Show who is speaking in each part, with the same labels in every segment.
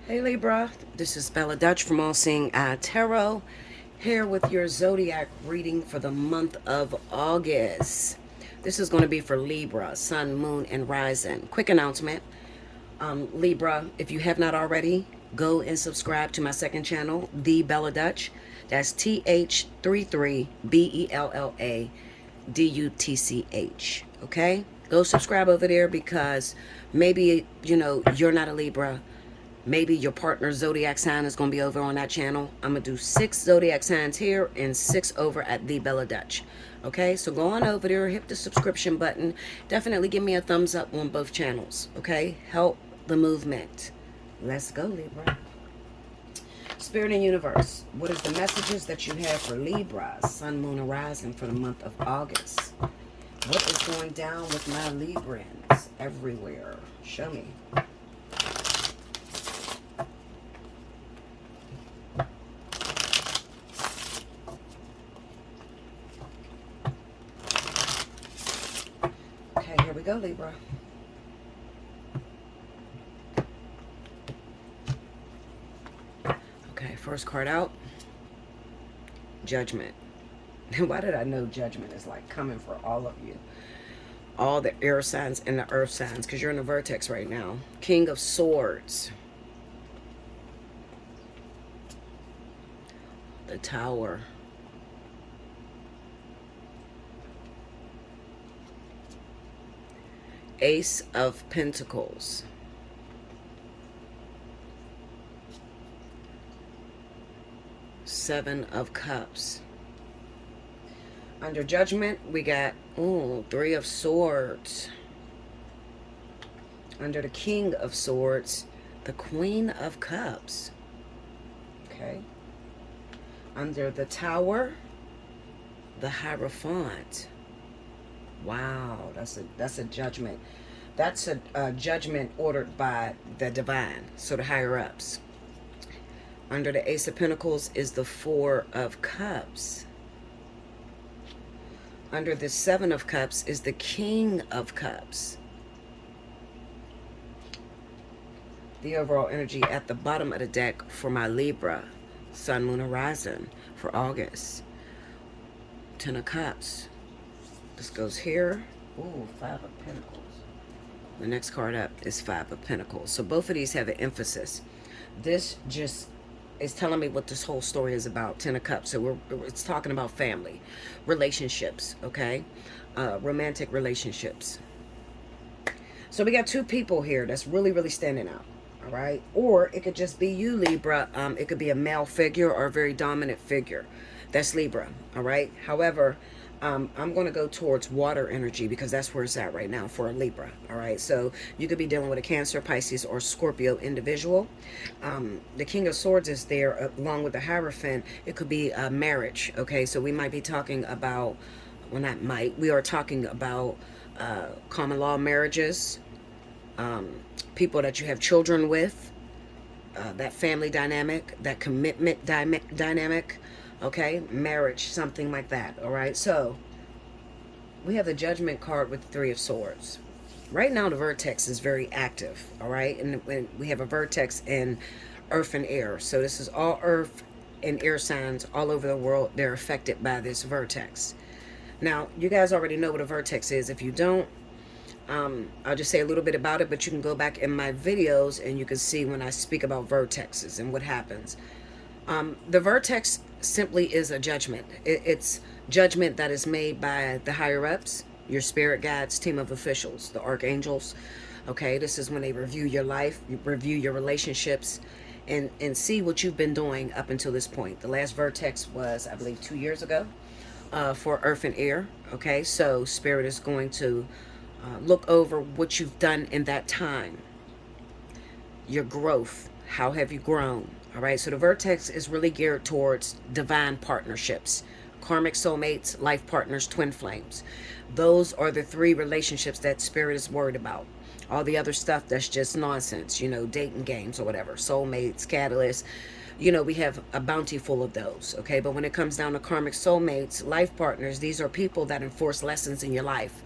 Speaker 1: Hey Libra, this is Bella Dutch from Allseeingeyetarot, here with your zodiac reading for the month of August. This is going to be for Libra, Sun, Moon, and Rising. Quick announcement. Libra, if you have not already, go and subscribe to my second channel, The Bella Dutch. That's TH33BELLADUTCH. Okay? Go subscribe over there because maybe, you're not a Libra. Maybe your partner's zodiac sign is going to be over on that channel. I'm going to do 6 zodiac signs here and 6 over at The Bella Dutch. Okay, so go on over there, hit the subscription button. Definitely give me a thumbs up on both channels. Okay, help the movement. Let's go, Libra. Spirit and Universe, what is the messages that you have for Libra, Sun, Moon, and Rising for the month of August? What is going down with my Librans everywhere? Show me. Okay, here we go, Libra. Okay, first card out. Judgment. Why did I know judgment is like coming for all of you? All the air signs and the earth signs, because you're in the vertex right now. King of Swords. The Tower. Ace of Pentacles. Seven of Cups. Under Judgment, we got, Three of Swords. Under the King of Swords, the Queen of Cups. Okay. Under the Tower, the Hierophant. Wow, that's a judgment. That's a judgment ordered by the divine, so the higher ups. Under the Ace of Pentacles is the Four of Cups. Under the Seven of Cups is the King of Cups. The overall energy at the bottom of the deck for my Libra, Sun, Moon, and Rising for August. Ten of Cups. This goes here. Ooh, Five of Pentacles. The next card up is Five of Pentacles. So both of these have an emphasis. This just is telling me what this whole story is about. Ten of Cups. So it's talking about family, relationships, okay? Romantic relationships. So we got two people here that's really, really standing out, all right? Or it could just be you, Libra. It could be a male figure or a very dominant figure. That's Libra, all right? However, I'm going to go towards water energy because that's where it's at right now for a Libra. All right. So you could be dealing with a Cancer, Pisces, or Scorpio individual. The King of Swords is there along with the Hierophant. It could be a marriage. Okay. So we might be talking about, well, not might, we are talking about common law marriages, people that you have children with, that family dynamic, that commitment dynamic. Okay, marriage, something like that. All right, so we have the Judgment card with the Three of Swords. Right now, the vertex is very active. All right, and we have a vertex in earth and air. So this is all earth and air signs all over the world. They're affected by this vertex. Now, you guys already know what a vertex is. If you don't, I'll just say a little bit about it, but you can go back in my videos and you can see when I speak about vertexes and what happens. The vertex simply is a judgment. It's judgment that is made by the higher ups, your spirit guides, team of officials, the archangels. Okay, this is when they review your life, review your relationships, and see what you've been doing up until this point. The last vertex was, I believe, 2 years ago for earth and air. Okay, so spirit is going to look over what you've done in that time, your growth. How have you grown? All right, so the vertex is really geared towards divine partnerships, karmic soulmates, life partners, twin flames. Those are the 3 relationships that spirit is worried about. All the other stuff, that's just nonsense, dating games or whatever, soulmates, catalysts. We have a bounty full of those, okay? But when it comes down to karmic soulmates, life partners, these are people that enforce lessons in your life.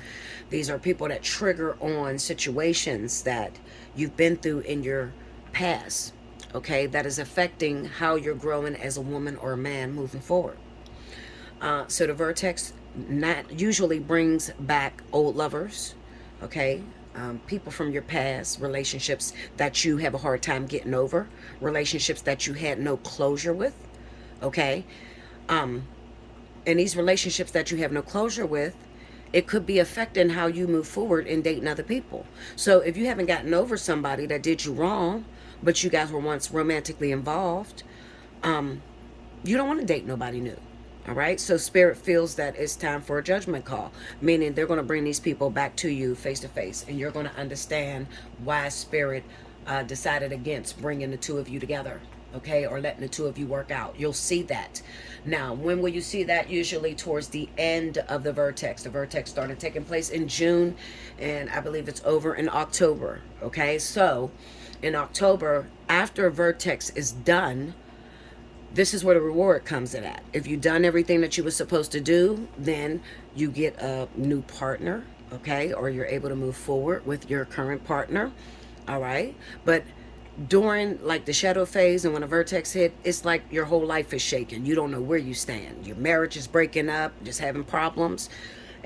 Speaker 1: These are people that trigger on situations that you've been through in your past. okay, that is affecting how you're growing as a woman or a man moving forward. So the vertex not usually brings back old lovers, okay, people from your past, relationships that you have a hard time getting over, relationships that you had no closure with, okay. And these relationships that you have no closure with, it could be affecting how you move forward in dating other people. So if you haven't gotten over somebody that did you wrong, but you guys were once romantically involved, you don't want to date nobody new. All right. So spirit feels that it's time for a judgment call, meaning they're going to bring these people back to you face to face, and you're going to understand why spirit decided against bringing the two of you together. Okay. Or letting the two of you work out. You'll see that. Now, when will you see that? Usually towards the end of the vertex. The vertex started taking place in June, and I believe it's over in October. Okay. So in October, after a vertex is done, this is where the reward comes in at. If you've done everything that you were supposed to do, then you get a new partner, okay? Or you're able to move forward with your current partner, all right? But during like the shadow phase and when a vertex hit, it's like your whole life is shaking. You don't know where you stand. Your marriage is breaking up, just having problems.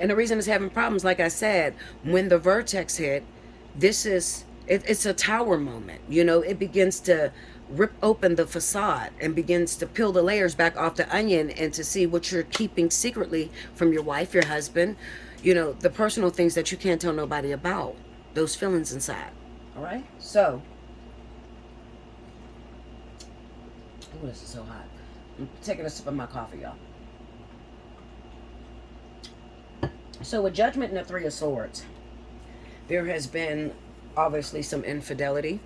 Speaker 1: And the reason it's having problems, like I said, when the vertex hit, it's a tower moment. You know, it begins to rip open the facade and begins to peel the layers back off the onion and to see what you're keeping secretly from your wife, your husband, you know, the personal things that you can't tell nobody about, those feelings inside. All right. So, oh, this is so hot. I'm taking a sip of my coffee, y'all. So with Judgment and the Three of Swords, there has been obviously some infidelity,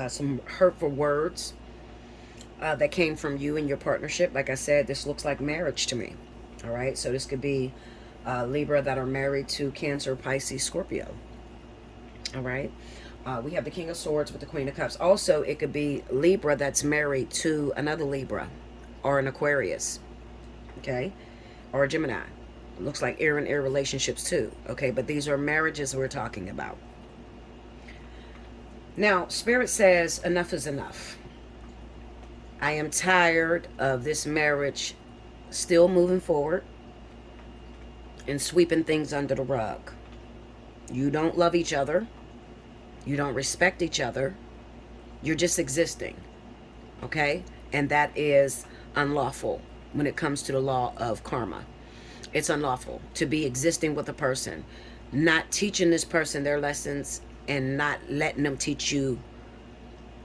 Speaker 1: some hurtful words that came from you and your partnership. Like I said, this looks like marriage to me. All right. So this could be Libra that are married to Cancer, Pisces, Scorpio. All right. We have the King of Swords with the Queen of Cups. Also, it could be Libra that's married to another Libra or an Aquarius. Okay. Or a Gemini. It looks like air and air relationships too. Okay. But these are marriages we're talking about. Now, Spirit says enough is enough. I am tired of this marriage still moving forward and sweeping things under the rug. You don't love each other. You don't respect each other. You're just existing. Okay? And that is unlawful when it comes to the law of karma. It's unlawful to be existing with a person, not teaching this person their lessons and not letting them teach you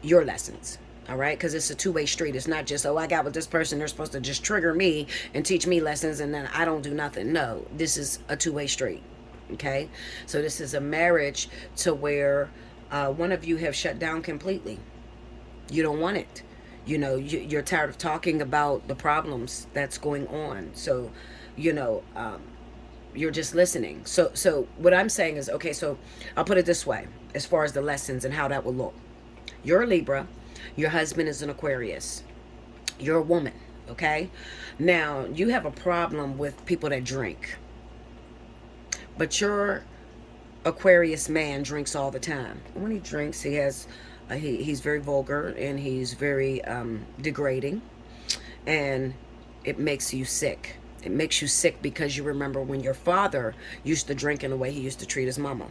Speaker 1: your lessons. All right? Because it's a two-way street. It's not just, oh, I got with this person, they're supposed to just trigger me and teach me lessons and then I don't do nothing. No, this is a two-way street. Okay? So this is a marriage to where one of you have shut down completely. You don't want it. You know, you're tired of talking about the problems that's going on. So, you know, you're just listening. So what I'm saying is, okay, so I'll put it this way, as far as the lessons and how that will look. You're a Libra. Your husband is an Aquarius. You're a woman, okay? Now, you have a problem with people that drink. But your Aquarius man drinks all the time. When he drinks, he has, he's very vulgar and he's very degrading. And it makes you sick. It makes you sick because you remember when your father used to drink in the way he used to treat his mama.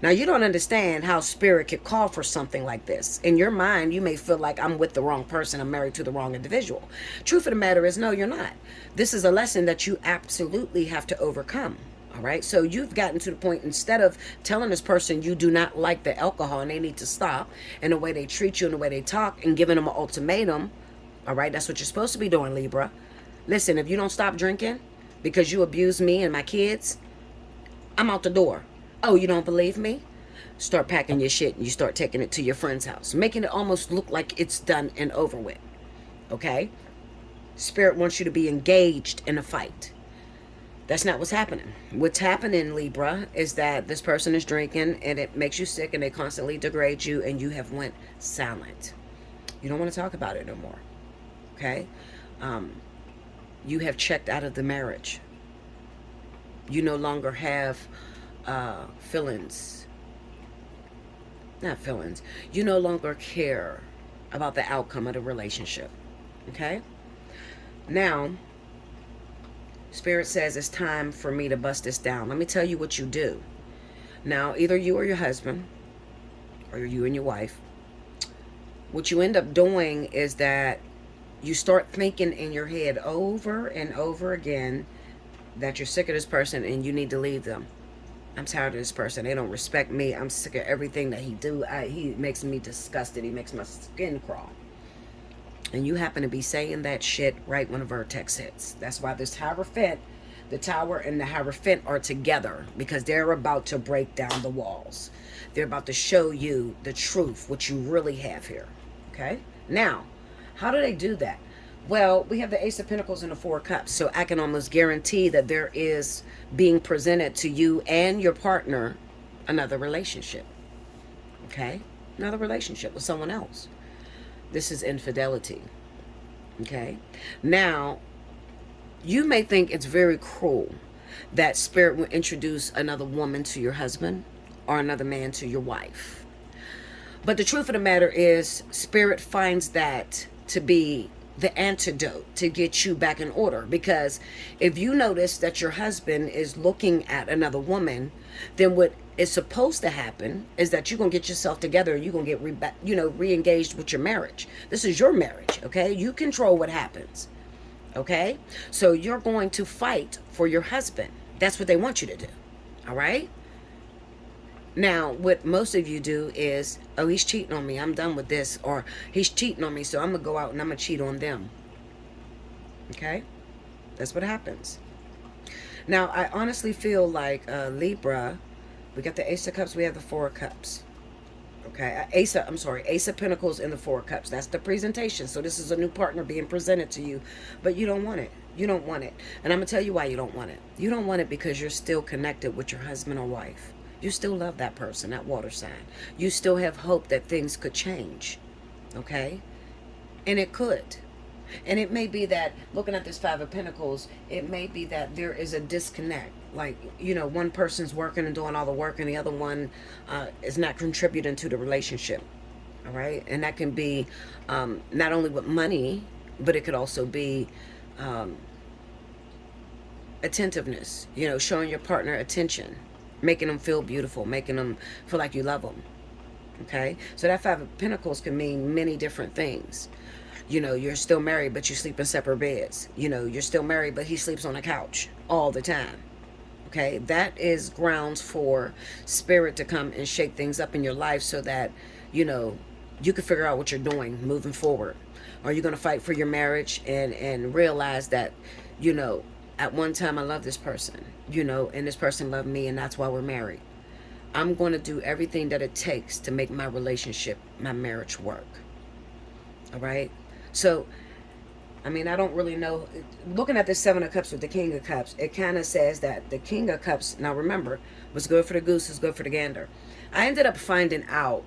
Speaker 1: Now, you don't understand how spirit could call for something like this. In your mind, you may feel like I'm with the wrong person. I'm married to the wrong individual. Truth of the matter is, no, you're not. This is a lesson that you absolutely have to overcome. All right. So you've gotten to the point, instead of telling this person you do not like the alcohol and they need to stop, and the way they treat you and the way they talk, and giving them an ultimatum. All right. That's what you're supposed to be doing, Libra. Listen, if you don't stop drinking because you abuse me and my kids, I'm out the door. Oh, you don't believe me? Start packing your shit and you start taking it to your friend's house, making it almost look like it's done and over with. Okay? Spirit wants you to be engaged in a fight. That's not what's happening. What's happening, Libra, is that this person is drinking and it makes you sick and they constantly degrade you and you have went silent. You don't want to talk about it no more. Okay? You have checked out of the marriage. You no longer have feelings. Not feelings. You no longer care about the outcome of the relationship. Okay? Now, Spirit says it's time for me to bust this down. Let me tell you what you do. Now, either you or your husband, or you and your wife, what you end up doing is that you start thinking in your head over and over again that you're sick of this person and you need to leave them. I'm tired of this person. They don't respect me. I'm sick of everything that he do. He makes me disgusted. He makes my skin crawl. And you happen to be saying that shit right when a vertex hits. That's why this Hierophant, the Tower and the Hierophant are together, because they're about to break down the walls. They're about to show you the truth, what you really have here. Okay? Now, how do they do that? Well, we have the Ace of Pentacles and the Four of Cups, so I can almost guarantee that there is being presented to you and your partner another relationship. Okay? Another relationship with someone else. This is infidelity. Okay? Now, you may think it's very cruel that Spirit will introduce another woman to your husband or another man to your wife. But the truth of the matter is, Spirit finds that to be the antidote to get you back in order. Because if you notice that your husband is looking at another woman, then what is supposed to happen is that you're going to get yourself together and you're going to get re-engaged with your marriage. This is your marriage, okay? You control what happens, okay? So you're going to fight for your husband. That's what they want you to do, all right? Now, what most of you do is, oh, he's cheating on me, I'm done with this. Or he's cheating on me, so I'm going to go out and I'm going to cheat on them. Okay? That's what happens. Now, I honestly feel like Libra, we got the Ace of Cups, we have the Four of Cups. Okay? Ace of Pentacles and the Four of Cups. That's the presentation. So this is a new partner being presented to you. But you don't want it. You don't want it. And I'm going to tell you why you don't want it. You don't want it because you're still connected with your husband or wife. You still love that person, that water sign. You still have hope that things could change, okay? And it could. And it may be that, looking at this Five of Pentacles, it may be that there is a disconnect. Like, one person's working and doing all the work and the other one is not contributing to the relationship, all right? And that can be not only with money, but it could also be attentiveness, showing your partner attention. Making them feel beautiful, making them feel like you love them. Okay? So that Five of Pentacles can mean many different things. You're still married, but you sleep in separate beds. You're still married, but he sleeps on a couch all the time. Okay? That is grounds for Spirit to come and shake things up in your life so that, you can figure out what you're doing moving forward. Are you going to fight for your marriage and realize that, at one time I loved this person, and this person loved me, and that's why we're married. I'm going to do everything that it takes to make my relationship, my marriage work. All right? So, I don't really know. Looking at the Seven of Cups with the King of Cups, it kind of says that the King of Cups, now remember, what's good for the goose is good for the gander. I ended up finding out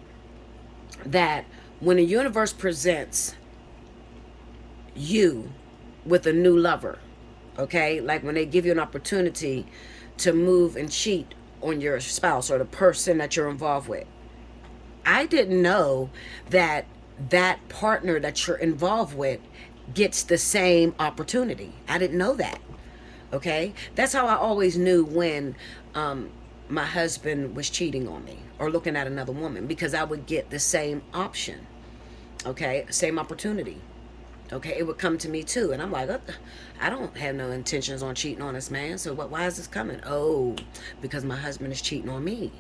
Speaker 1: that when the universe presents you with a new lover, okay, like when they give you an opportunity to move and cheat on your spouse or the person that you're involved with, I didn't know that that partner that you're involved with gets the same opportunity. I didn't know that. Okay, that's how I always knew when my husband was cheating on me or looking at another woman, because I would get the same option. Okay, same opportunity. Okay, it would come to me too. And I'm like, I don't have no intentions on cheating on this man. So why is this coming? Oh, because my husband is cheating on me.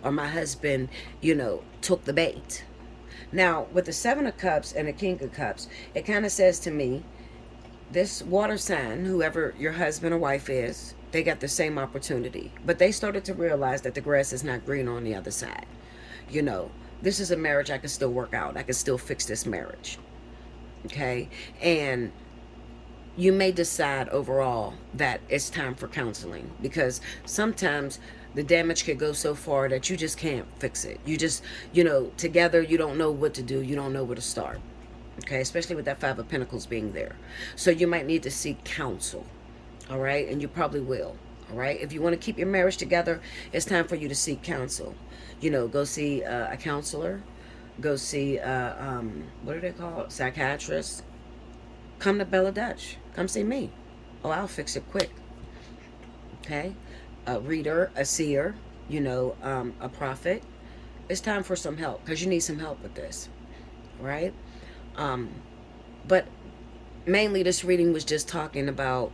Speaker 1: Or my husband, took the bait. Now, with the Seven of Cups and the King of Cups, it kind of says to me, this water sign, whoever your husband or wife is, they got the same opportunity. But they started to realize that the grass is not green on the other side. This is a marriage I can still work out. I can still fix this marriage. Okay, and you may decide overall that it's time for counseling, because sometimes the damage could go so far that you just can't fix it. You just, together you don't know what to do. You don't know where to start. Okay, especially with that Five of Pentacles being there. So you might need to seek counsel. All right, and you probably will. All right, if you want to keep your marriage together, it's time for you to seek counsel. Go see a counselor. go see, what are they called? Psychiatrists. Come to Bella Dutch. Come see me. Oh, I'll fix it quick. Okay? A reader, a seer, a prophet. It's time for some help because you need some help with this, right? But mainly this reading was just talking about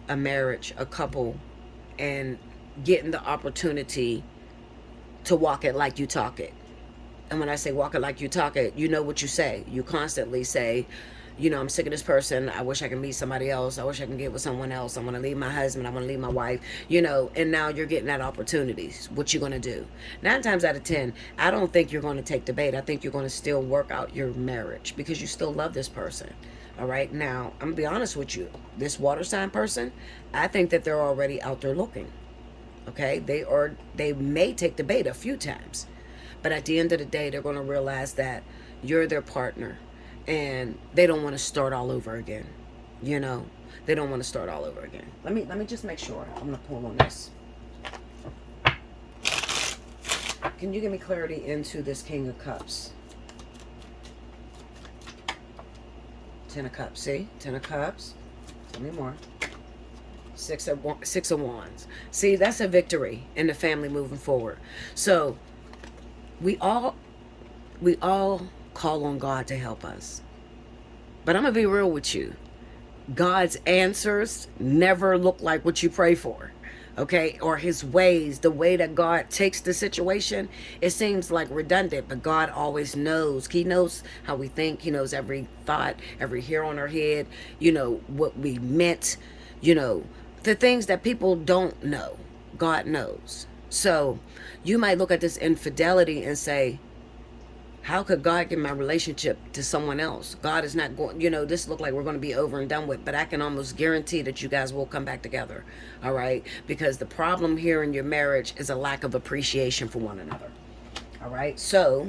Speaker 1: a marriage, a couple, and getting the opportunity to walk it like you talk it. And when I say walk it like you talk it, you know what you say. You constantly say, I'm sick of this person. I wish I could meet somebody else. I wish I could get with someone else. I want to leave my husband. I want to leave my wife, and now you're getting that opportunity. What you going to do? 9 times out of 10, I don't think you're going to take the bait. I think you're going to still work out your marriage because you still love this person. All right. Now, I'm going to be honest with you. This water sign person, I think that they're already out there looking. Okay. They may take the bait a few times. But at the end of the day, they're going to realize that you're their partner and they don't want to start all over again. They don't want to start all over again. Let me just make sure. I'm going to pull on this. Can you give me clarity into this King of Cups? 10 of Cups. See? 10 of Cups. Tell me more. Six of Wands. See, that's a victory in the family moving forward. So we all call on God to help us. But I'm going to be real with you. God's answers never look like what you pray for. Okay? Or his ways, the way that God takes the situation, it seems like redundant, but God always knows. He knows how we think. He knows every thought, every hair on our head, what we meant, the things that people don't know. God knows. So you might look at this infidelity and say, how could God give my relationship to someone else? God is not going, this look like we're going to be over and done with, but I can almost guarantee that you guys will come back together. All right. Because the problem here in your marriage is a lack of appreciation for one another. All right. So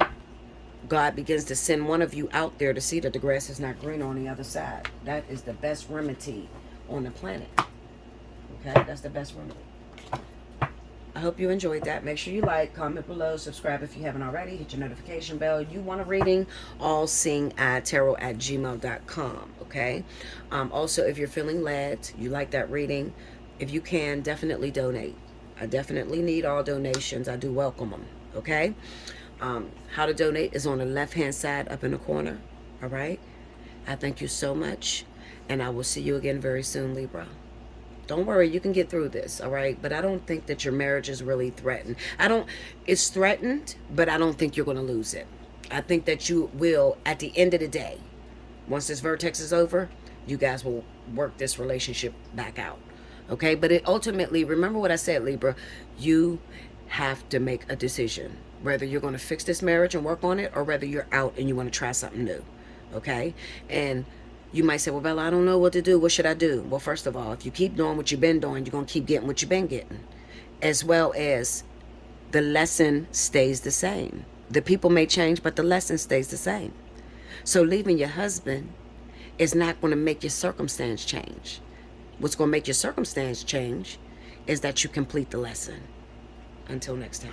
Speaker 1: God begins to send one of you out there to see that the grass is not green on the other side. That is the best remedy on the planet. Okay. That's the best remedy. I hope you enjoyed that. Make sure you like, comment below, subscribe if you haven't already. Hit your notification bell. You want a reading? Allseeingeyetarot@gmail.com. Okay. Also, if you're feeling led, you like that reading, if you can, definitely donate. I definitely need all donations. I do welcome them. Okay. How to donate is on the left-hand side up in the corner. All right. I thank you so much, and I will see you again very soon, Libra. Don't worry, you can get through this, all right? But I don't think that your marriage is really threatened. It's threatened, but I don't think you're going to lose it. I think that you will, at the end of the day, once this vertex is over, you guys will work this relationship back out, okay? But it ultimately, remember what I said, Libra, you have to make a decision, whether you're going to fix this marriage and work on it or whether you're out and you want to try something new, okay? And you might say, well, Bella, I don't know what to do. What should I do? Well, first of all, if you keep doing what you've been doing, you're going to keep getting what you've been getting. As well as the lesson stays the same. The people may change, but the lesson stays the same. So leaving your husband is not going to make your circumstance change. What's going to make your circumstance change is that you complete the lesson. Until next time.